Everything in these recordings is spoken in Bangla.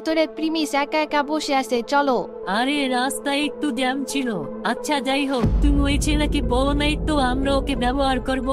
ভিতরে প্রিমিস একা একা বসে আছে, চলো। আরে রাস্তায় একটু জ্যাম ছিল। আচ্ছা যাই হোক, তুমি ওই ছেলেকে বলো নাই তো আমরা ওকে ব্যবহার করব?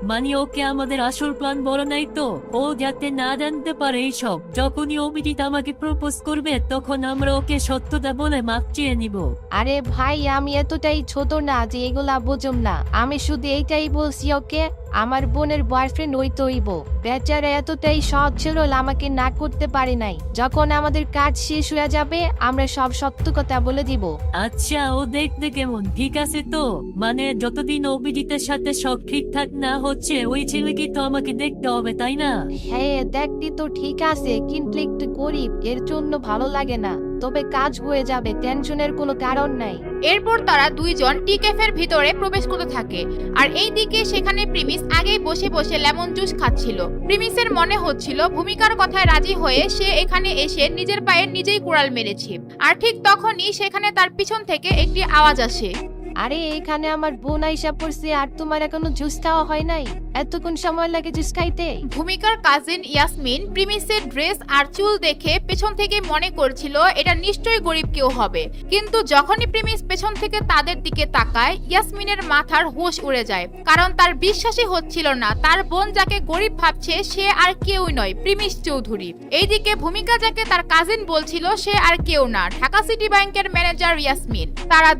মানে ওকে আমাদের আসল প্ল্যান বলো নাই তো? ও যাতে না জানতে পারে এইসব। যখনই অভিজিৎ আমাকে প্রপোজ করবে তখন আমরা ওকে সত্যতা বলে মাপ চেয়ে নিব। আরে ভাই, আমি এতটাই ছোট না যে এগুলা বুঝুম না। আমি শুধু এইটাই বলছি, ওকে আমার বোনের বয়ফ্রেন্ড ওই তৈব। বেচারা এতটাই সৎ ছিল, আমাকে না করতে পারে নাই। যখন আমাদের কাজ শেষ হয়ে যাবে আমরা সব সত্য কথা বলে দিব। আচ্ছা, ও দেখতে কেমন? ঠিক আছে তো? মানে যতদিন অভিজিতের সাথে সব ঠিকঠাক না হচ্ছে ওই ছেলেকে তো আমাকে দেখতে হবে, তাই না? হ্যাঁ, দেখতে তো ঠিক আছে, কিন্তু একটু গরিব, এর জন্য ভালো লাগে না। তবে কাজ হয়ে যাবে, টেনশনের কোনো কারণ নাই। এরপর তারা দুইজন টি ক্যাফের ভিতরে প্রবেশ করতে থাকে। আর এইদিকে সেখানে প্রিমিস আগেই বসে বসে লেমন জুস খাচ্ছিল। প্রিমিসের মনে হচ্ছিল ভূমিকার কথায় রাজি হয়ে সে এখানে এসে নিজের পায়ে নিজেই কুড়াল মেরেছে। আর ঠিক তখনই সেখানে তার পিছন থেকে একটি আওয়াজ আসে। আরে এখানে আমার বোন আইসা পড়ছে, আর তোমার এখনো জুস খাওয়া হয় নাই? এতক্ষণ সময় লাগে জুস খাইতে? ভূমিকার কাজিন ইয়াসমিন প্রিমিসের ড্রেস আর চুল দেখে পেছন থেকে মনে করছিল এটা নিশ্চয়ই গরিব কেউ হবে। কিন্তু যখনই প্রিমিস পেছন থেকে তাদের দিকে তাকায় ইয়াসমিনের মাথার হুঁশ উড়ে যায়, কারণ তার বিশ্বাসই হচ্ছিল না তার বোন যাকে গরিব ভাবছে সে আর কেউই নয়, প্রিমিস চৌধুরী। এইদিকে ভূমিকা যাকে তার কাজিন বলছিল সে আর কেউ না, ঢাকা সিটি ব্যাংকের ম্যানেজার ইয়াসমিন। তারা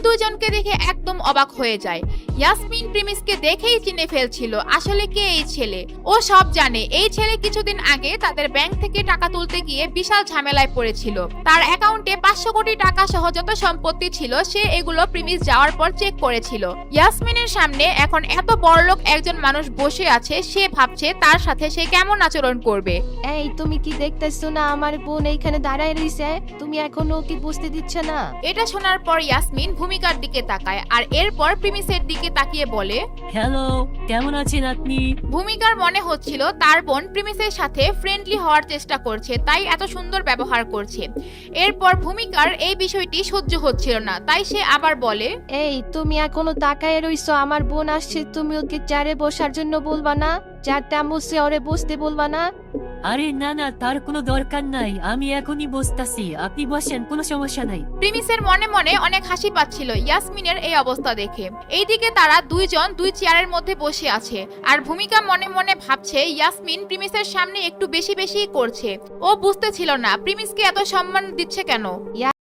দুজনকে দেখে একদম অবাক হয়ে যায়। ইয়াসমিন প্রিমিসকে দেখেই চিনে ফেলছিল আসলে কে এই ছেলে। ও সব জানে। এই ছেলে কিছুদিন আগে তাদের ব্যাংক থেকে টাকা তুলতে গিয়ে বিশাল ঝামেলায় পড়েছিল। তার অ্যাকাউন্টে 500 কোটি টাকা সহ যত সম্পত্তি ছিল সে এগুলো প্রিমিস যাওয়ার পর চেক করেছিল। ইয়াসমিনের সামনে এখন এত বড়লোক একজন মানুষ বসে আছে, সে ভাবছে তার সাথে সে কেমন আচরণ করবে। এই তুমি কি দেখতেছো না আমার বোন এইখানে দাঁড়ায় রইছে? তুমি এখনো কি বুঝতে দিচ্ছ না? এটা শোনার পর ইয়াসমিন ভূমিকার দিকে তাকায় আর এরপর প্রিমিসের দিকে তাকিয়ে বলে, হ্যালো, কেমন আছেন আপনি? ভূমিকার মনে হচ্ছিল তার বোন প্রিমিসের সাথে ফ্রেন্ডলি হওয়ার চেষ্টা করছে, তাই এত সুন্দর ব্যবহার করছে। এরপর ভূমিকার এই বিষয়টি সহ্য হচ্ছিল না, তাই সে আবার বলে, এই তুমি এখনো তাকায় রইছো? আমার বোন আসছে, তুমি ওকে চেয়ারে বসার জন্য বলবা না? চেয়ারটা মুছে ওরে বসতে বলবা না? আরে না না, তার কোনো দরকার নাই, আমি এখনই বসতাছি, আপনি বসেন, কোনো সমস্যা নাই। প্রিমিসের মনে মনে অনেক হাসি পাচ্ছিল ইয়াসমিনের এই অবস্থা দেখে। এইদিকে তারা দুইজন দুই চেয়ারের মধ্যে বসে আছে আর ভূমিকা মনে মনে ভাবছে ইয়াসমিন প্রিমিসের সামনে একটু বেশি বেশি করছে। ও বুঝতেছিল না প্রিমিসকে এত সম্মান দিচ্ছে কেন।